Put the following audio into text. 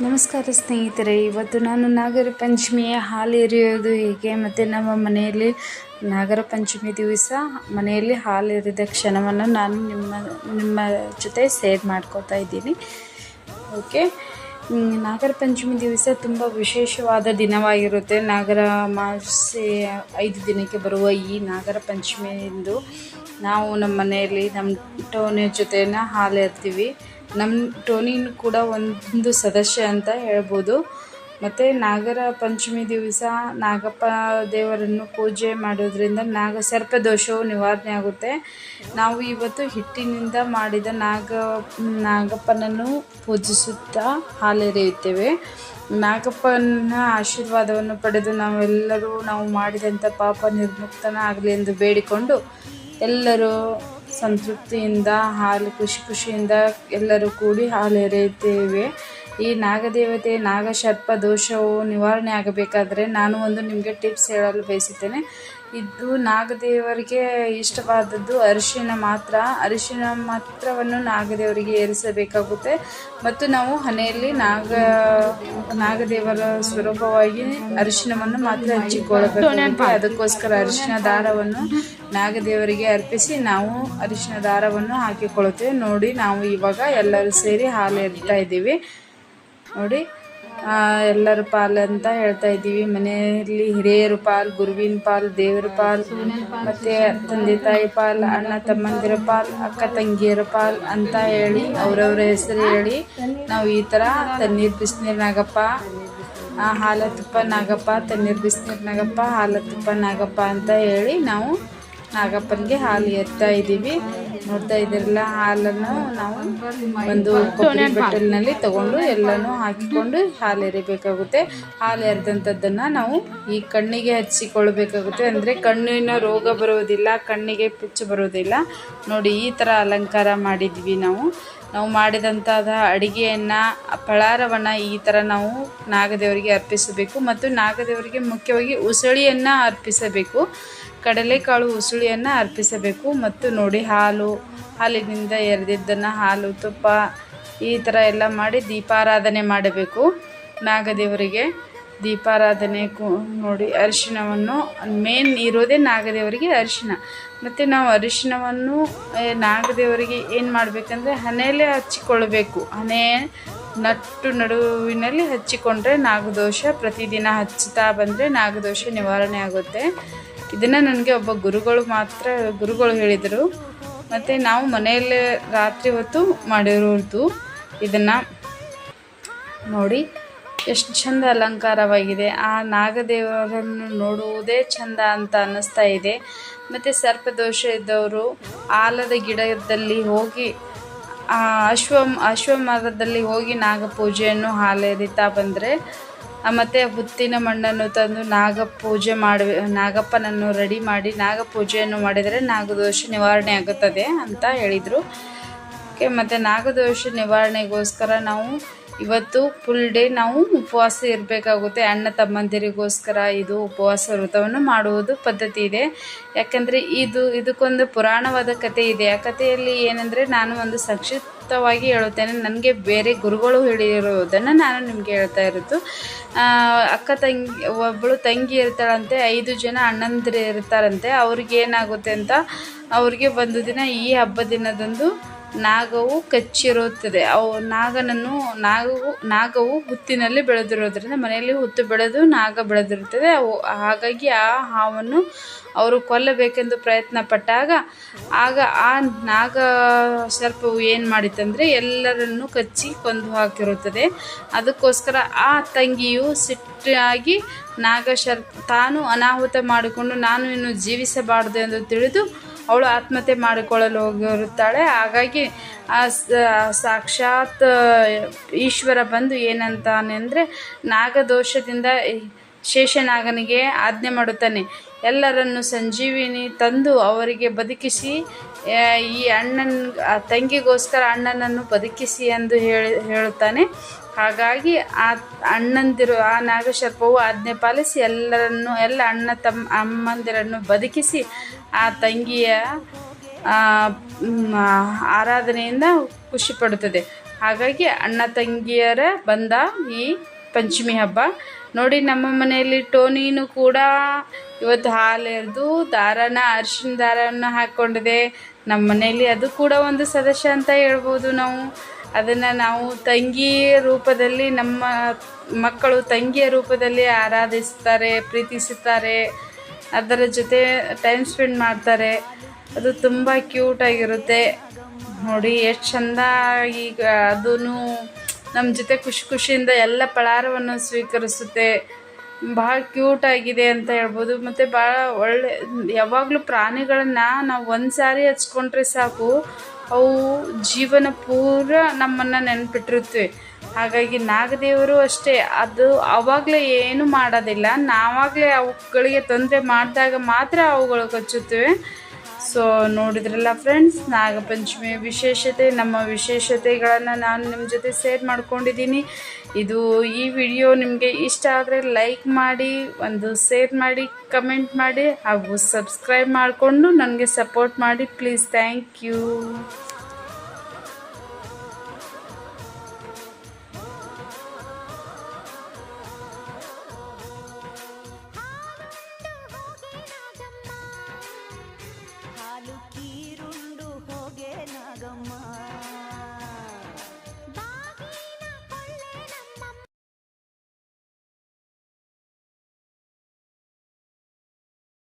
ನಮಸ್ಕಾರ ಸ್ನೇಹಿತರೆ, ಇವತ್ತು ನಾನು ನಾಗರ ಪಂಚಮಿಯ ಹಾಲು ಎರೆಯೋದು ಹೇಗೆ ಮತ್ತು ನಮ್ಮ ಮನೆಯಲ್ಲಿ ನಾಗರ ಪಂಚಮಿ ದಿವಸ ಮನೆಯಲ್ಲಿ ಹಾಲು ಎರೆದ ಕ್ಷಣವನ್ನು ನಾನು ನಿಮ್ಮ ಜೊತೆ ಶೇರ್ ಮಾಡ್ಕೋತಾ ಇದ್ದೀನಿ. ಓಕೆ, ನಾಗರ ಪಂಚಮಿ ದಿವಸ ತುಂಬ ವಿಶೇಷವಾದ ದಿನವಾಗಿರುತ್ತೆ. ನಾಗರ ಅಮಾವಾಸ್ಯೆ 5 ದಿನಕ್ಕೆ ಬರುವ ಈ ನಾಗರ ಪಂಚಮಿಯಿಂದ ನಾವು ನಮ್ಮ ಮನೆಯಲ್ಲಿ ನಮ್ಮ ಟೋನಿ ಜೊತೆನ ಹಾಲು ಎರ್ತೀವಿ. ನಮ್ಮ ಟೋನಿನೂ ಕೂಡ ಒಂದು ಸದಸ್ಯ ಅಂತ ಹೇಳ್ಬೋದು. ಮತ್ತು ನಾಗರ ಪಂಚಮಿ ದಿವಸ ನಾಗಪ್ಪ ದೇವರನ್ನು ಪೂಜೆ ಮಾಡೋದ್ರಿಂದ ಸರ್ಪದೋಷವು ನಿವಾರಣೆ ಆಗುತ್ತೆ. ನಾವು ಇವತ್ತು ಹಿಟ್ಟಿನಿಂದ ಮಾಡಿದ ನಾಗಪ್ಪನನ್ನು ಪೂಜಿಸುತ್ತಾ ಹಾಲೆರೆಯುತ್ತೇವೆ. ನಾಗಪ್ಪನ ಆಶೀರ್ವಾದವನ್ನು ಪಡೆದು ನಾವು ಮಾಡಿದಂಥ ಪಾಪ ನಿರ್ಮುಕ್ತನ ಆಗಲಿ ಎಂದು ಬೇಡಿಕೊಂಡು ಎಲ್ಲರೂ ಸಂತೃಪ್ತಿಯಿಂದ ಖುಷಿಯಿಂದ ಎಲ್ಲರೂ ಕೂಡಿ ಹಾಲು ಎರೆಯುತ್ತೇವೆ. ಈ ನಾಗದೇವತೆ ನಾಗಸರ್ಪ ದೋಷವು ನಿವಾರಣೆ ಆಗಬೇಕಾದರೆ ನಾನು ನಿಮಗೆ ಟಿಪ್ಸ್ ಹೇಳಲು ಬಯಸುತ್ತೇನೆ. ಇದು ನಾಗದೇವರಿಗೆ ಇಷ್ಟವಾದದ್ದು ಅರಿಶಿನ ಮಾತ್ರವನ್ನು ನಾಗದೇವರಿಗೆ ಏರಿಸಬೇಕಾಗುತ್ತೆ. ಮತ್ತು ನಾವು ಹಣೆಯಲ್ಲಿ ನಾಗದೇವರ ಸ್ವರೂಪವಾಗಿ ಅರಿಶಿನವನ್ನು ಮಾತ್ರ ಹಚ್ಚಿಕೊಳ್ಳಬೇಕಾಗುತ್ತೆ. ಅದಕ್ಕೋಸ್ಕರ ಅರಿಶಿನ ದಾರವನ್ನು ನಾಗದೇವರಿಗೆ ಅರ್ಪಿಸಿ ನಾವು ಅರಿಶಿನ ದಾರವನ್ನು ಹಾಕಿಕೊಳ್ಳುತ್ತೇವೆ. ನೋಡಿ, ನಾವು ಇವಾಗ ಎಲ್ಲರೂ ಸೇರಿ ಹಾಲು ಎರಿತಾ ಇದ್ದೀವಿ. ನೋಡಿ, ಎಲ್ಲರ ಪಾಲು ಅಂತ ಹೇಳ್ತಾ ಇದ್ದೀವಿ. ಮನೆಯಲ್ಲಿ ಹಿರಿಯರ ಪಾಲು, ಗುರುವಿನ ಪಾಲು, ದೇವರ ಪಾಲು, ಮತ್ತು ತಂದೆ ತಾಯಿ ಪಾಲು, ಅಣ್ಣ ತಮ್ಮಂದಿರ ಪಾಲು, ಅಕ್ಕ ತಂಗಿಯರ ಪಾಲು ಅಂತ ಹೇಳಿ ಅವರವರ ಹೆಸರು ಹೇಳಿ ನಾವು ಈ ಥರ ತಣ್ಣೀರು ಬಿಸಿನೀರು ನಾಗಪ್ಪ, ಹಾಲ ತುಪ್ಪ ನಾಗಪ್ಪ, ತಣ್ಣೀರು ಬಿಸಿನೀರು ನಾಗಪ್ಪ, ಹಾಲ ತುಪ್ಪ ನಾಗಪ್ಪ ಅಂತ ಹೇಳಿ ನಾವು ನಾಗಪ್ಪನಿಗೆ ಹಾಲು ಎರ್ತಾ ಇದ್ದೀವಿ. ನೋಡ್ತಾ ಇದ್ದೀರಲ್ಲ, ಹಾಲನ್ನು ನಾವು ಒಂದು ಕೊಬ್ಬರಿ ಬಟ್ಟಲಿನಲ್ಲಿ ತಗೊಂಡು ಎಲ್ಲನೂ ಹಾಕಿಕೊಂಡು ಹಾಲು ಎರಿಬೇಕಾಗುತ್ತೆ. ಹಾಲು ಎರೆದಂಥದ್ದನ್ನು ನಾವು ಈ ಕಣ್ಣಿಗೆ ಹಚ್ಚಿಕೊಳ್ಳಬೇಕಾಗುತ್ತೆ. ಅಂದರೆ ಕಣ್ಣಿನ ರೋಗ ಬರುವುದಿಲ್ಲ, ಕಣ್ಣಿಗೆ ಪುಚ್ಚು ಬರುವುದಿಲ್ಲ. ನೋಡಿ, ಈ ಥರ ಅಲಂಕಾರ ಮಾಡಿದ್ವಿ. ನಾವು ಮಾಡಿದಂಥದ ಅಡುಗೆಯನ್ನು, ಫಳಾರವನ್ನು ಈ ಥರ ನಾವು ನಾಗದೇವರಿಗೆ ಅರ್ಪಿಸಬೇಕು. ಮತ್ತು ನಾಗದೇವರಿಗೆ ಮುಖ್ಯವಾಗಿ ಉಸುಳಿಯನ್ನು ಅರ್ಪಿಸಬೇಕು. ಕಡಲೆಕಾಳು ಉಸುಳಿಯನ್ನು ಅರ್ಪಿಸಬೇಕು. ಮತ್ತು ನೋಡಿ, ಹಾಲಿನಿಂದ ಎರೆದಿದ್ದನ್ನು ಹಾಲು ತುಪ್ಪ ಈ ಥರ ಎಲ್ಲ ಮಾಡಿ ದೀಪಾರಾಧನೆ ಮಾಡಬೇಕು. ನಾಗದೇವರಿಗೆ ದೀಪಾರಾಧನೆ ನೋಡಿ, ಅರಿಶಿನವನ್ನು ಮೇನ್ ಇರೋದೇ ನಾಗದೇವರಿಗೆ ಅರಿಶಿನ. ಮತ್ತು ನಾವು ಅರಿಶಿನವನ್ನು ನಾಗದೇವರಿಗೆ ಏನು ಮಾಡಬೇಕಂದ್ರೆ ಹಣೆಯಲ್ಲೇ ಹಚ್ಚಿಕೊಳ್ಳಬೇಕು. ನಡುವಿನಲ್ಲಿ ಹಚ್ಚಿಕೊಂಡ್ರೆ ನಾಗದೋಷ, ಪ್ರತಿದಿನ ಹಚ್ಚುತ್ತಾ ಬಂದರೆ ನಾಗದೋಷ ನಿವಾರಣೆ ಆಗುತ್ತೆ. ಇದನ್ನು ನನಗೆ ಒಬ್ಬ ಗುರುಗಳು ಹೇಳಿದರು. ಮತ್ತು ನಾವು ಮನೆಯಲ್ಲೇ ರಾತ್ರಿ ಹೊತ್ತು ಮಾಡಿರೋದು. ಇದನ್ನು ನೋಡಿ, ಎಷ್ಟು ಚಂದ ಅಲಂಕಾರವಾಗಿದೆ. ಆ ನಾಗದೇವರನ್ನು ನೋಡುವುದೇ ಚಂದ ಅಂತ ಅನ್ನಿಸ್ತಾ ಇದೆ. ಮತ್ತು ಸರ್ಪದೋಷ ಇದ್ದವರು ಆಲದ ಗಿಡದಲ್ಲಿ ಹೋಗಿ, ಅಶ್ವಮರದಲ್ಲಿ ಹೋಗಿ ನಾಗಪೂಜೆಯನ್ನು ಹಾಲೆರಿತಾ ಬಂದರೆ, ಮತ್ತು ಹುತ್ತಿನ ಮಣ್ಣನ್ನು ತಂದು ನಾಗಪ್ಪನನ್ನು ರೆಡಿ ಮಾಡಿ ನಾಗಪೂಜೆಯನ್ನು ಮಾಡಿದರೆ ನಾಗದೋಷ ನಿವಾರಣೆ ಆಗುತ್ತದೆ ಅಂತ ಹೇಳಿದರು. ಮತ್ತು ನಾಗದೋಷ ನಿವಾರಣೆಗೋಸ್ಕರ ನಾವು ಇವತ್ತು ಫುಲ್ ಡೇ ನಾವು ಉಪವಾಸ ಇರಬೇಕಾಗುತ್ತೆ. ಅಣ್ಣ ತಮ್ಮಂದಿರಿಗೋಸ್ಕರ ಇದು ಉಪವಾಸ ವ್ರತವನ್ನು ಮಾಡುವುದು ಪದ್ಧತಿ ಇದೆ. ಯಾಕಂದರೆ ಇದಕ್ಕೊಂದು ಪುರಾಣವಾದ ಕಥೆ ಇದೆ. ಆ ಕಥೆಯಲ್ಲಿ ಏನಂದರೆ, ನಾನು ಒಂದು ಸಂಕ್ಷಿಪ್ತವಾಗಿ ಹೇಳುತ್ತೇನೆ. ನನಗೆ ಬೇರೆ ಗುರುಗಳು ಹೇಳಿರೋದನ್ನು ನಾನು ನಿಮಗೆ ಹೇಳ್ತಾ ಇರೋದು. ಒಬ್ಬಳು ತಂಗಿ ಇರ್ತಾಳಂತೆ, 5 ಜನ ಅಣ್ಣಂದಿರು ಇರ್ತಾರಂತೆ. ಅವ್ರಿಗೆ ಏನಾಗುತ್ತೆ ಅಂತ, ಅವ್ರಿಗೆ ಒಂದು ದಿನ ಈ ಹಬ್ಬ ದಿನದಂದು ನಾಗವು ಕಚ್ಚಿರುತ್ತದೆ. ನಾಗವು ಹುತ್ತಿನಲ್ಲಿ ಬೆಳೆದಿರೋದ್ರಿಂದ, ಮನೆಯಲ್ಲಿ ಹುತ್ತು ಬೆಳೆದು ನಾಗ ಬೆಳೆದಿರುತ್ತದೆ. ಹಾಗಾಗಿ ಆ ಹಾವನ್ನು ಅವರು ಕೊಲ್ಲಬೇಕೆಂದು ಪ್ರಯತ್ನ ಪಟ್ಟಾಗ ಆ ನಾಗ ಸರ್ಪವು ಏನು ಮಾಡಿತಂದರೆ ಎಲ್ಲರನ್ನು ಕಚ್ಚಿ ಕೊಂದು ಹಾಕಿರುತ್ತದೆ. ಅದಕ್ಕೋಸ್ಕರ ಆ ತಂಗಿಯು ಸಿಟ್ಟಾಗಿ ತಾನು ಅನಾಹುತ ಮಾಡಿಕೊಂಡು ನಾನು ಇನ್ನು ಜೀವಿಸಬಾರದು ಎಂದು ತಿಳಿದು ಅವಳು ಆತ್ಮಹತ್ಯೆ ಮಾಡಿಕೊಳ್ಳಲು ಹೋಗಿರುತ್ತಾಳೆ. ಹಾಗಾಗಿ ಸಾಕ್ಷಾತ್ ಈಶ್ವರ ಬಂದು ಏನಂತಾನೆ ಅಂದರೆ, ನಾಗದೋಷದಿಂದ ಶೇಷನಾಗನಿಗೆ ಆಜ್ಞೆ ಮಾಡುತ್ತಾನೆ, ಎಲ್ಲರನ್ನು ಸಂಜೀವಿನಿ ತಂದು ಅವರಿಗೆ ಬದುಕಿಸಿ, ಈ ತಂಗಿಗೋಸ್ಕರ ಅಣ್ಣನನ್ನು ಬದುಕಿಸಿ ಎಂದು ಹೇಳುತ್ತಾನೆ. ಹಾಗಾಗಿ ಆ ನಾಗಸರ್ಪವು ಆಜ್ಞೆ ಪಾಲಿಸಿ ಎಲ್ಲ ಅಮ್ಮಂದಿರನ್ನು ಬದುಕಿಸಿ ಆ ತಂಗಿಯ ಆರಾಧನೆಯಿಂದ ಖುಷಿಪಡುತ್ತದೆ. ಹಾಗಾಗಿ ಅಣ್ಣ ತಂಗಿಯರ ಬಂದ ಈ ಪಂಚಮಿ ಹಬ್ಬ. ನೋಡಿ ನಮ್ಮ ಮನೆಯಲ್ಲಿ ಟೋನಿನೂ ಕೂಡ ಇವತ್ತು ಹಾಲು ಎರೆದು ಅರಿಶಿನ ದಾರವನ್ನು ಹಾಕ್ಕೊಂಡಿದೆ. ನಮ್ಮ ಮನೆಯಲ್ಲಿ ಅದು ಕೂಡ ಒಂದು ಸದಸ್ಯ ಅಂತ ಹೇಳ್ಬೋದು ನಾವು. ಅದನ್ನು ನಾವು ತಂಗಿಯ ರೂಪದಲ್ಲಿ, ನಮ್ಮ ಮಕ್ಕಳು ತಂಗಿಯ ರೂಪದಲ್ಲಿ ಆರಾಧಿಸ್ತಾರೆ, ಪ್ರೀತಿಸುತ್ತಾರೆ, ಅದರ ಜೊತೆ ಟೈಮ್ ಸ್ಪೆಂಡ್ ಮಾಡ್ತಾರೆ. ಅದು ತುಂಬ ಕ್ಯೂಟಾಗಿರುತ್ತೆ ನೋಡಿ, ಎಷ್ಟು ಚೆಂದ. ಈಗ ಅದೂ ನಮ್ಮ ಜೊತೆ ಖುಷಿಯಿಂದ ಎಲ್ಲ ಫಲಾರವನ್ನು ಸ್ವೀಕರಿಸುತ್ತೆ. ಭಾಳ ಕ್ಯೂಟಾಗಿದೆ ಅಂತ ಹೇಳ್ಬೋದು. ಮತ್ತು ಭಾಳ ಒಳ್ಳೆ, ಯಾವಾಗಲೂ ಪ್ರಾಣಿಗಳನ್ನು ನಾವು ಒಂದು ಸಾರಿ ಹಚ್ಕೊಂಡ್ರೆ ಸಾಕು, ಅವು ಜೀವನ ಪೂರ ನಮ್ಮನ್ನು ನೆನಪಿಟ್ಟಿರುತ್ತವೆ. ಹಾಗಾಗಿ ನಾಗದೇವರು ಅಷ್ಟೇ, ಅದು ಆವಾಗಲೇ ಏನೂ ಮಾಡೋದಿಲ್ಲ, ನಾವಾಗಲೇ ಅವುಗಳಿಗೆ ತೊಂದರೆ ಮಾಡಿದಾಗ ಮಾತ್ರ ಅವುಗಳು ಕಚ್ಚುತ್ತವೆ. ಸೊ ನೋಡಿದ್ರಲ್ಲ ಫ್ರೆಂಡ್ಸ್, ನಾಗಪಂಚಮಿ ವಿಶೇಷತೆ, ನಮ್ಮ ವಿಶೇಷತೆಗಳನ್ನು ನಾನು ನಿಮ್ಮ ಜೊತೆ ಶೇರ್ ಮಾಡ್ಕೊಂಡಿದ್ದೀನಿ. ಈ ವಿಡಿಯೋ ನಿಮಗೆ ಇಷ್ಟ ಆದರೆ ಲೈಕ್ ಮಾಡಿ, ಒಂದು ಶೇರ್ ಮಾಡಿ, ಕಮೆಂಟ್ ಮಾಡಿ ಹಾಗೂ ಸಬ್ಸ್ಕ್ರೈಬ್ ಮಾಡಿಕೊಂಡು ನನಗೆ ಸಪೋರ್ಟ್ ಮಾಡಿ ಪ್ಲೀಸ್. Thank you.